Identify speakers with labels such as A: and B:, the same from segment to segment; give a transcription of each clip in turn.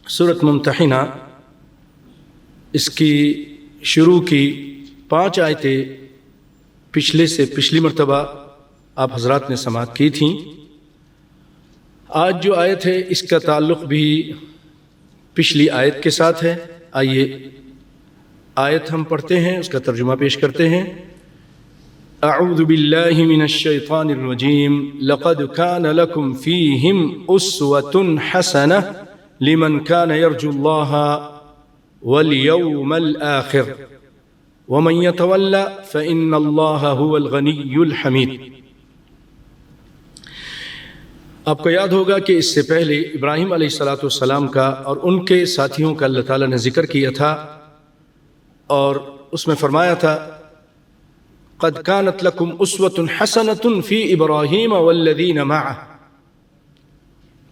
A: सूरत मुम्तहिना इसकी शुरू की 5 आयतें पिछली मरतबा आप हजरात ने समाअत की थीं। आज जो आयत है इसका ताल्लुक़ भी पिछली आयत के साथ है। आइए आयत हम पढ़ते हैं, उसका तर्जुमा पेश करते हैं। अऊज़ु बिल्लाहि मिनश शैतानिर रजीम लक़द कान लकुम फ़ीहिम उस्वतुन हसनह लिमन कान यरजुल्लाह वल यौमल आखिर वमन यतवल्ला फ़इन्नल्लाह हुवल गनियुल हमीद। आपको याद होगा कि इससे पहले इब्राहीम अलैहिस्सलाम का और उनके साथियों का अल्लाह ताला ने जिक्र किया था और उसमें फरमाया था क़द कानत लकुम उस्वतुन हसनतुन फ़ी इब्राहीम वल्लज़ीन मअह,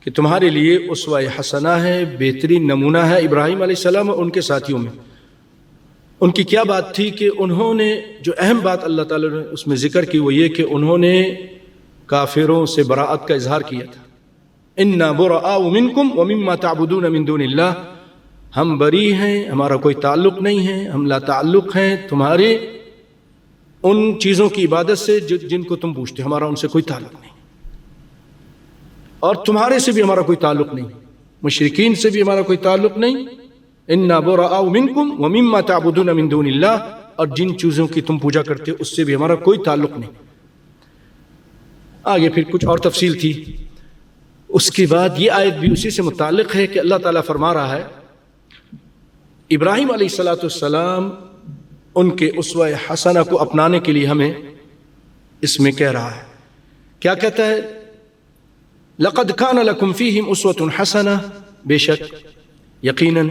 A: कि तुम्हारे लिए उस्वा हसना है, बेहतरीन नमूना है इब्राहीम अलैहिस्सलाम और उनके साथियों में। उनकी क्या बात थी कि उन्होंने जो अहम बात अल्लाह ताला ने उसमें जिक्र की वो ये कि उन्होंने काफिरों से बराअत का इजहार किया था। इन्ना बुराअउ मिनकुम व मिम्मा ताबुदून मिन दुनिल्लाह, हम बरी हैं, हमारा कोई ताल्लुक़ नहीं है, हम ला ताल्लुक़ हैं तुम्हारे उन चीज़ों की इबादत से जिनको तुम पूछते हो, हमारा उनसे कोई ताल्लुक़ नहीं और तुम्हारे से भी हमारा कोई ताल्लुक़ नहीं, मुशरिकीन से भी हमारा कोई ताल्लुक़ नहीं। इन्ना बुराअउ मिनकुम व मिम्मा ताबुदून मिन दुनिल्लाह, और जिन चीज़ों की तुम पूजा करते हो उससे भी हमारा कोई ताल्लुक़ नहीं। आगे फिर कुछ और तफसील थी। उसके बाद ये आयत भी उसी से मुताल्लिक़ है कि अल्लाह ताला फरमा रहा है इब्राहीम अलैहिस्सलाम उनके उस्वा हसना को अपनाने के लिए हमें इसमें कह रहा है। क्या कहता है? लक़द कान लकुम फ़ीहिम उस्वतुन हसना, बेशक यकीनन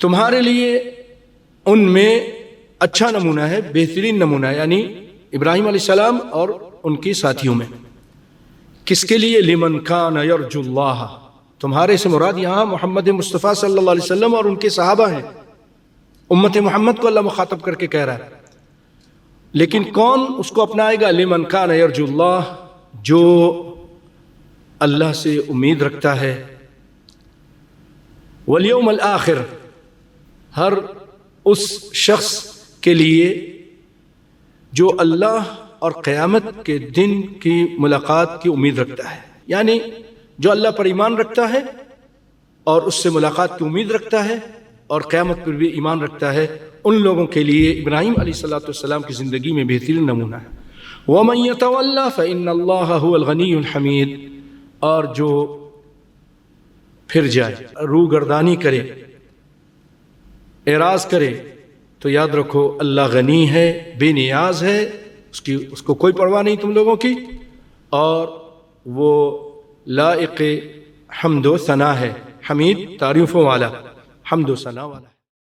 A: तुम्हारे लिए उनमें अच्छा नमूना है, बेहतरीन नमूना है, यानी इब्राहीम अलैहिस्सलाम और उनके साथियों में। किसके लिए? लिमन कान यरजुल्लाह, तुम्हारे से मुराद यहाँ मोहम्मद मुस्तफ़ा सल्लल्लाहु अलैहि वसल्लम और उनके सहाबा हैं। उम्मत मोहम्मद को अल्लाह मुखातब करके कह रहा है, लेकिन कौन उसको अपनाएगा? लिमन कान यरजुल्लाह, जो अल्लाह से उम्मीद रखता है, वल यौमल आखिर, हर उस शख्स के लिए जो अल्लाह और क़यामत के दिन की मुलाकात की उम्मीद रखता है, यानी जो अल्लाह पर ईमान रखता है और उससे मुलाकात की उम्मीद रखता है और क़यामत पर भी ईमान रखता है, उन लोगों के लिए इब्राहीम अलैहिस्सलाम की ज़िंदगी में बेहतरीन नमूना है। वमन यतवल्ला फ़इन्नल्लाह हुवल गनियुल हमीद, और जो फिर जाए, रूगर्दानी करे, एराज़ करे, तो याद रखो अल्लाह गनी है, बेनियाज है, उसको कोई परवाह नहीं तुम लोगों की, और वो लाइक़ हम्दो सना है, हमीद तारीफ़ों वाला, हम्दो सना वाला।